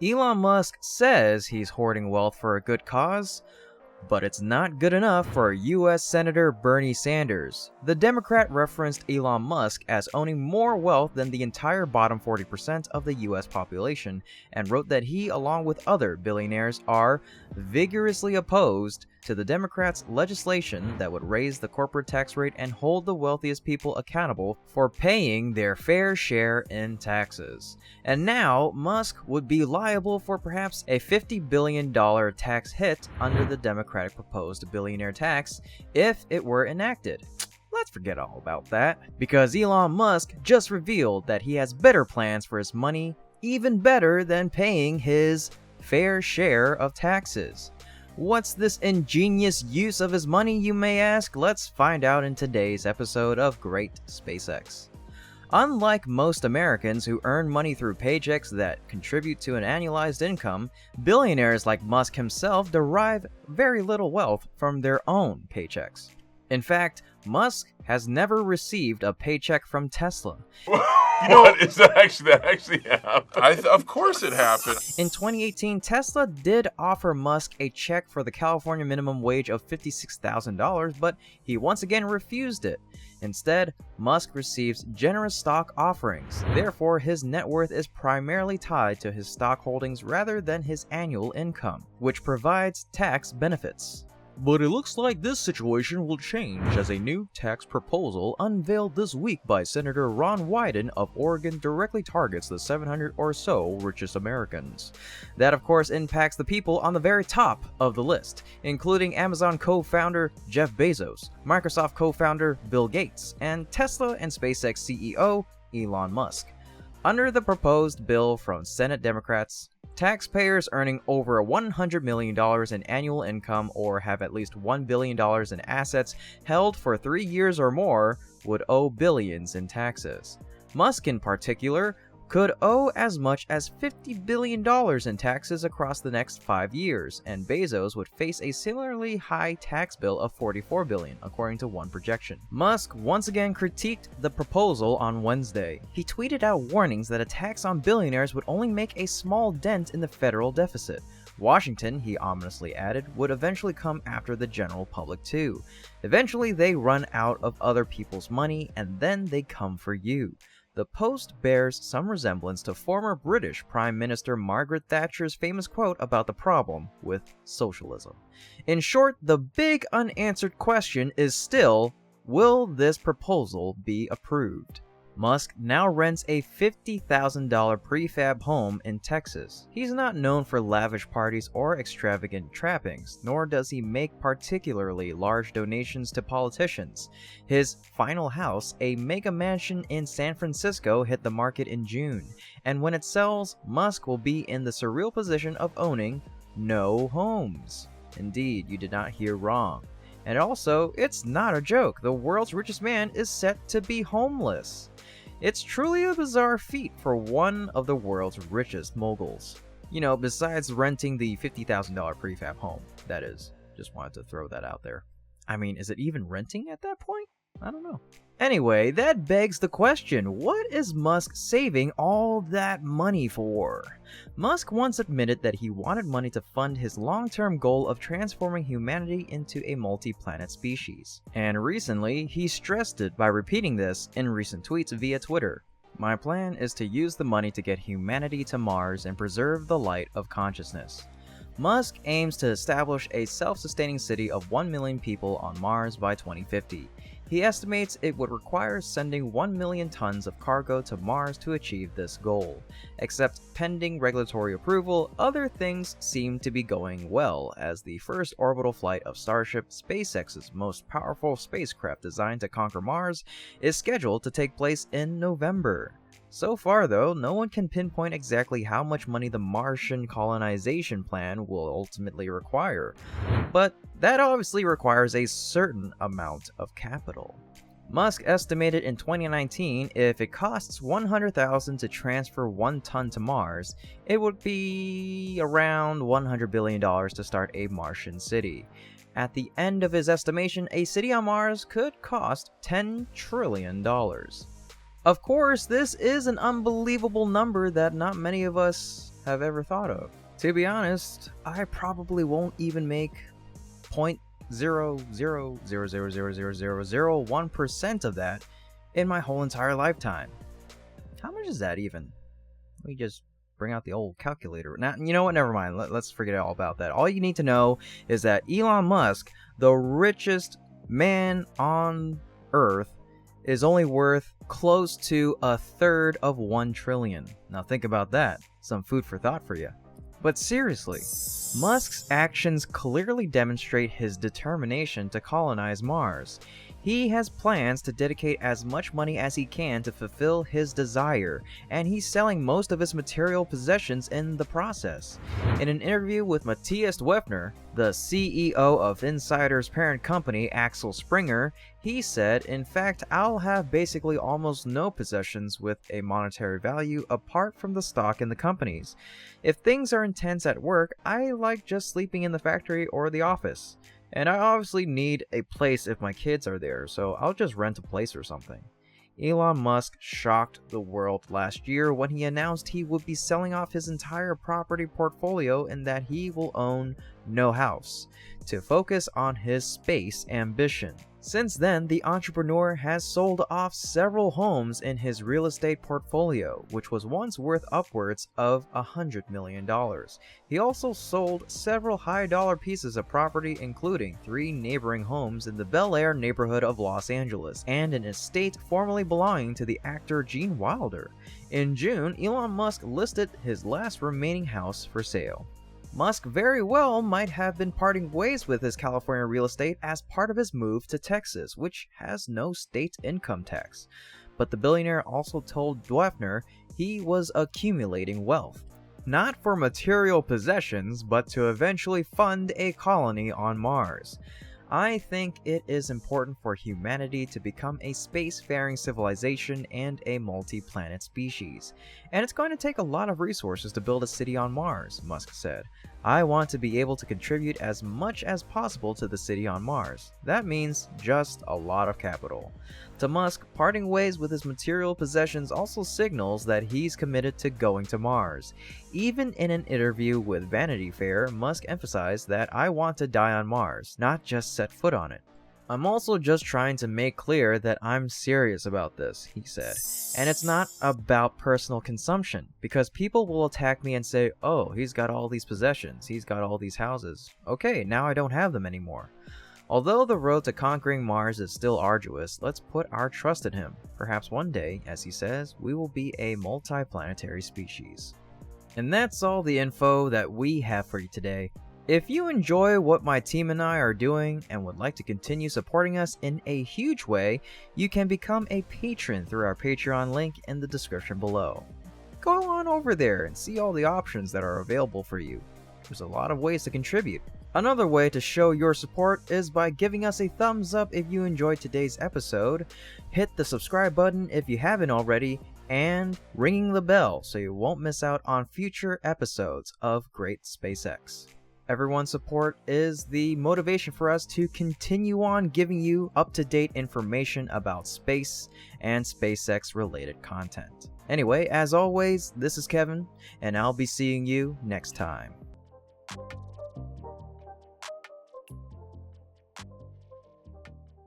Elon Musk says he's hoarding wealth for a good cause, but it's not good enough for US Senator Bernie Sanders. The Democrat referenced Elon Musk as owning more wealth than the entire bottom 40% of the US population, and wrote that he, along with other billionaires, are vigorously opposed to the Democrats' legislation that would raise the corporate tax rate and hold the wealthiest people accountable for paying their fair share in taxes. And now, Musk would be liable for perhaps a $50 billion tax hit under the Democratic proposed billionaire tax if it were enacted. Let's forget all about that, because Elon Musk just revealed that he has better plans for his money, even better than paying his fair share of taxes. What's this ingenious use of his money, you may ask? Let's find out in today's episode of Great SpaceX. Unlike most Americans who earn money through paychecks that contribute to an annualized income, billionaires like Musk himself derive very little wealth from their own paychecks. In fact, Musk has never received a paycheck from Tesla. You know what? Is that actually happened? Of course it happened. In 2018, Tesla did offer Musk a check for the California minimum wage of $56,000, but he once again refused it. Instead, Musk receives generous stock offerings. Therefore, his net worth is primarily tied to his stock holdings rather than his annual income, which provides tax benefits. But it looks like this situation will change as a new tax proposal unveiled this week by Senator Ron Wyden of Oregon directly targets the 700 or so richest Americans. That, of course, impacts the people on the very top of the list, including Amazon co-founder Jeff Bezos, Microsoft co-founder Bill Gates, and Tesla and SpaceX CEO Elon Musk. Under the proposed bill from Senate Democrats, taxpayers earning over $100 million in annual income or have at least $1 billion in assets held for 3 years or more would owe billions in taxes. Musk, in particular, could owe as much as $50 billion in taxes across the next 5 years, and Bezos would face a similarly high tax bill of $44 billion, according to one projection. Musk once again critiqued the proposal on Wednesday. He tweeted out warnings that a tax on billionaires would only make a small dent in the federal deficit. Washington, he ominously added, would eventually come after the general public too. Eventually, they run out of other people's money, and then they come for you. The post bears some resemblance to former British Prime Minister Margaret Thatcher's famous quote about the problem with socialism. In short, the big unanswered question is still, will this proposal be approved? Musk now rents a $50,000 prefab home in Texas. He's not known for lavish parties or extravagant trappings, nor does he make particularly large donations to politicians. His final house, a mega mansion in San Francisco, hit the market in June, and when it sells, Musk will be in the surreal position of owning no homes. Indeed, you did not hear wrong. And also, it's not a joke. The world's richest man is set to be homeless. It's truly a bizarre feat for one of the world's richest moguls. You know, besides renting the $50,000 prefab home, that is. Just wanted to throw that out there. I mean, is it even renting at that point? I don't know. Anyway, that begs the question, what is Musk saving all that money for? Musk once admitted that he wanted money to fund his long-term goal of transforming humanity into a multi-planet species. And recently, he stressed it by repeating this in recent tweets via Twitter. My plan is to use the money to get humanity to Mars and preserve the light of consciousness. Musk aims to establish a self-sustaining city of 1 million people on Mars by 2050. He estimates it would require sending 1 million tons of cargo to Mars to achieve this goal. Except pending regulatory approval, other things seem to be going well, as the first orbital flight of Starship, SpaceX's most powerful spacecraft designed to conquer Mars, is scheduled to take place in November. So far, though, no one can pinpoint exactly how much money the Martian colonization plan will ultimately require, but that obviously requires a certain amount of capital. Musk estimated in 2019 if it costs $100,000 to transfer 1 ton to Mars, it would be around $100 billion to start a Martian city. At the end of his estimation, a city on Mars could cost $10 trillion. Of course, this is an unbelievable number that not many of us have ever thought of. To be honest, I probably won't even make 0.000000001% of that in my whole entire lifetime. How much is that even? Let me just bring out the old calculator. Now, you know what? Never mind. Let's forget all about that. All you need to know is that Elon Musk, the richest man on Earth, is only worth close to 1/3 of 1 trillion. Now think about that. Some food for thought for you. But seriously, Musk's actions clearly demonstrate his determination to colonize Mars. He has plans to dedicate as much money as he can to fulfill his desire, and he's selling most of his material possessions in the process. In an interview with Matthias Weffner, the CEO of Insider's parent company, Axel Springer, he said, "In fact, I'll have basically almost no possessions with a monetary value apart from the stock in the companies. If things are intense at work, I like just sleeping in the factory or the office. And I obviously need a place if my kids are there, so I'll just rent a place or something." Elon Musk shocked the world last year when he announced he would be selling off his entire property portfolio and that he will own no house, to focus on his space ambition. Since then, the entrepreneur has sold off several homes in his real estate portfolio, which was once worth upwards of $100 million. He also sold several high-dollar pieces of property, including 3 neighboring homes in the Bel Air neighborhood of Los Angeles, and an estate formerly belonging to the actor Gene Wilder. In June, Elon Musk listed his last remaining house for sale. Musk very well might have been parting ways with his California real estate as part of his move to Texas, which has no state income tax. But the billionaire also told Weffner he was accumulating wealth, not for material possessions, but to eventually fund a colony on Mars. "I think it is important for humanity to become a spacefaring civilization and a multi-planet species. And it's going to take a lot of resources to build a city on Mars," Musk said. "I want to be able to contribute as much as possible to the city on Mars. That means just a lot of capital." To Musk, parting ways with his material possessions also signals that he's committed to going to Mars. Even in an interview with Vanity Fair, Musk emphasized that "I want to die on Mars, not just set foot on it. I'm also just trying to make clear that I'm serious about this," he said. "And it's not about personal consumption, because people will attack me and say, 'Oh, he's got all these possessions, he's got all these houses. Okay, now I don't have them anymore.' Although the road to conquering Mars is still arduous, let's put our trust in him. Perhaps one day, as he says, we will be a multi-planetary species." And that's all the info that we have for you today. If you enjoy what my team and I are doing and would like to continue supporting us in a huge way, you can become a patron through our Patreon link in the description below. Go on over there and see all the options that are available for you. There's a lot of ways to contribute. Another way to show your support is by giving us a thumbs up if you enjoyed today's episode, hit the subscribe button if you haven't already, and ringing the bell so you won't miss out on future episodes of Great SpaceX. Everyone's support is the motivation for us to continue on giving you up-to-date information about space and SpaceX-related content. Anyway, as always, this is Kevin, and I'll be seeing you next time.